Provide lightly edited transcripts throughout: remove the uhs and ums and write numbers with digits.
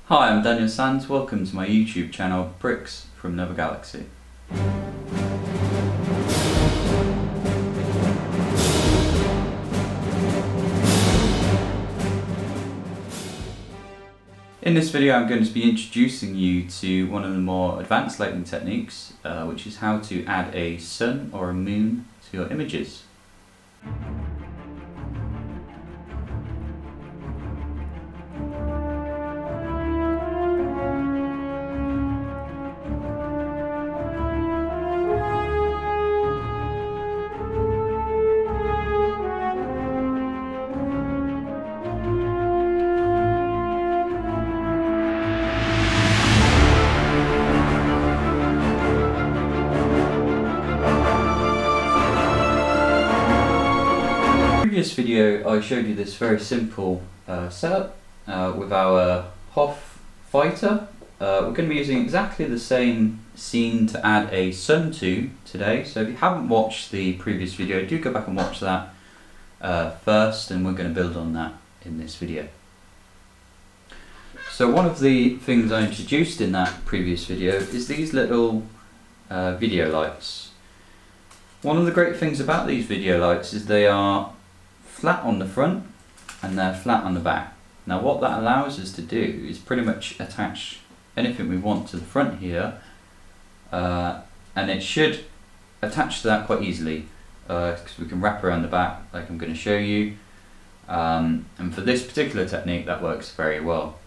Hi, I'm Daniel Sands. Welcome to my YouTube channel, Bricks from Another Galaxy. In this video I'm going to be introducing you to one of the more advanced lighting techniques, which is how to add a sun or a moon to your images. In the previous video I showed you this very simple setup with our Hoth fighter. We're going to be using exactly the same scene to add a sun to today, so if you haven't watched the previous video, do go back and watch that first, and we're going to build on that in this video. So one of the things I introduced in that previous video is these little video lights. One of the great things about these video lights is they are flat on the front and they're flat on the back. Now what that allows us to do is pretty much attach anything we want to the front here, and it should attach to that quite easily because we can wrap around the back like I'm going to show you, and for this particular technique that works very well.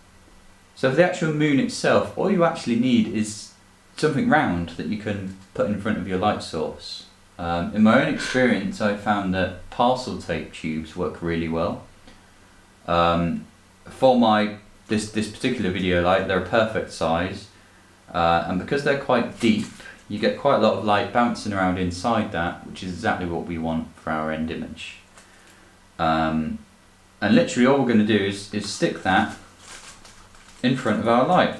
So for the actual moon itself, all you actually need is something round that you can put in front of your light source. In my own experience, I found that parcel tape tubes work really well. For this particular video light, they're a perfect size, and because they're quite deep, you get quite a lot of light bouncing around inside that, which is exactly what we want for our end image. And literally all we're going to do is stick that in front of our light.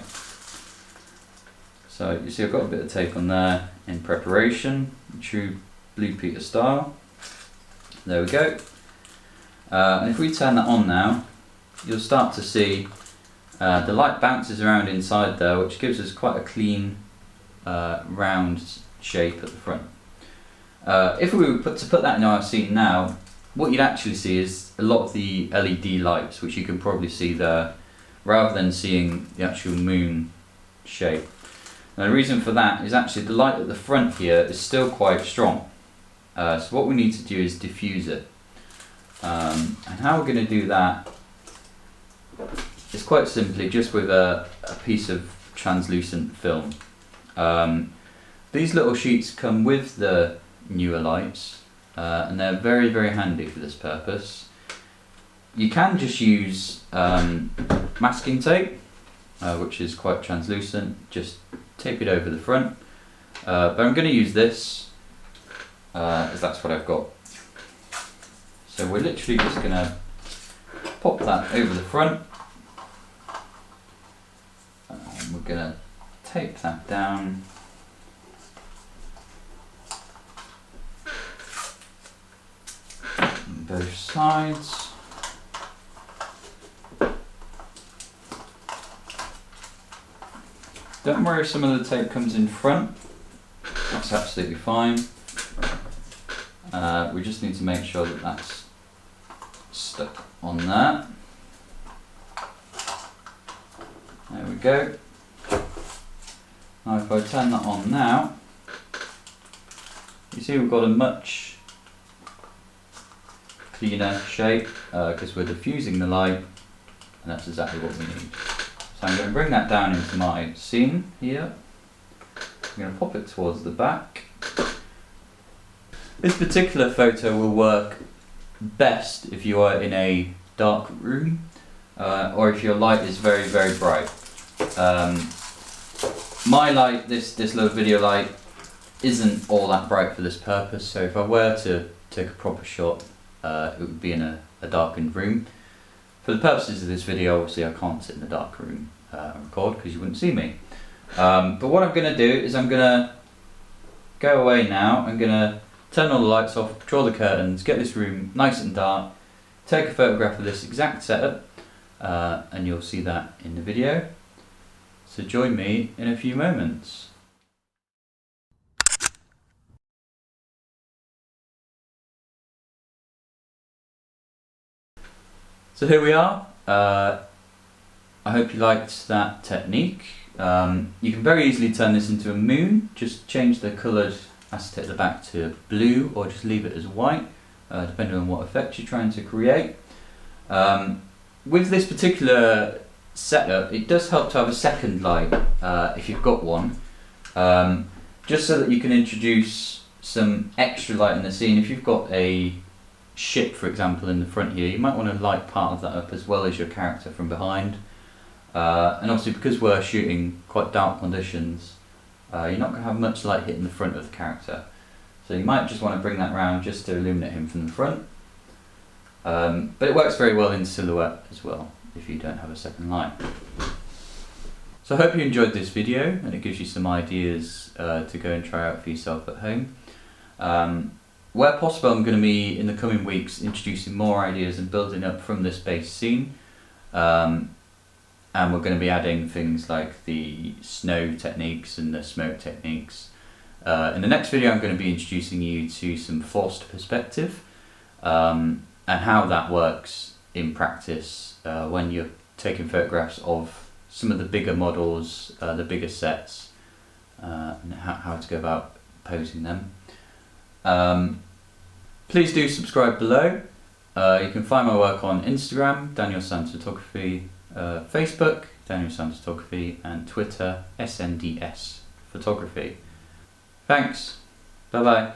So you see I've got a bit of tape on there in preparation, true Blue Peter style. There we go. And if we turn that on now, you'll start to see the light bounces around inside there, which gives us quite a clean round shape at the front. If we were to put that in our scene now, what you'd actually see is a lot of the LED lights, which you can probably see there, rather than seeing the actual moon shape. Now the reason for that is actually the light at the front here is still quite strong. So what we need to do is diffuse it. And how we're going to do that is quite simply just with a piece of translucent film. These little sheets come with the newer lights, and they're very, very handy for this purpose. You can just use masking tape, which is quite translucent, just tape it over the front, but I'm going to use this as that's what I've got. So we're literally just going to pop that over the front, and we're going to tape that down on both sides. Don't worry if some of the tape comes in front, that's absolutely fine. We just need to make sure that that's stuck on there. There we go. Now if I turn that on now, you see we've got a much cleaner shape because we're diffusing the light, and that's exactly what we need. So I'm going to bring that down into my scene here. I'm going to pop it towards the back. This particular photo will work best if you are in a dark room or if your light is very, very bright. My light, this little video light, isn't all that bright for this purpose, so if I were to take a proper shot, it would be in a darkened room. For the purposes of this video, obviously I can't sit in a dark room and record because you wouldn't see me. But what I'm going to do is I'm going to go away now. I'm going to turn all the lights off, draw the curtains, get this room nice and dark, take a photograph of this exact setup, and you'll see that in the video. So join me in a few moments. So here we are. I hope you liked that technique. You can very easily turn this into a moon. Just change the coloured acetate at the back to blue, or just leave it as white, depending on what effect you're trying to create. With this particular setup, it does help to have a second light, if you've got one, just so that you can introduce some extra light in the scene. If you've got a ship, for example, in the front here, you might want to light part of that up as well as your character from behind. And obviously, because we're shooting quite dark conditions, you're not going to have much light hitting the front of the character. So you might just want to bring that round just to illuminate him from the front. But it works very well in silhouette as well, if you don't have a second light. So I hope you enjoyed this video and it gives you some ideas to go and try out for yourself at home. Where possible, I'm going to be, in the coming weeks, introducing more ideas and building up from this base scene. And we're going to be adding things like the snow techniques and the smoke techniques. In the next video, I'm going to be introducing you to some forced perspective and how that works in practice when you're taking photographs of some of the bigger models, the bigger sets, and how to go about posing them. Please do subscribe below. You can find my work on Instagram, Daniel Sands Photography, Facebook, Daniel Sands Photography, and Twitter, SNDS Photography. Thanks. Bye bye.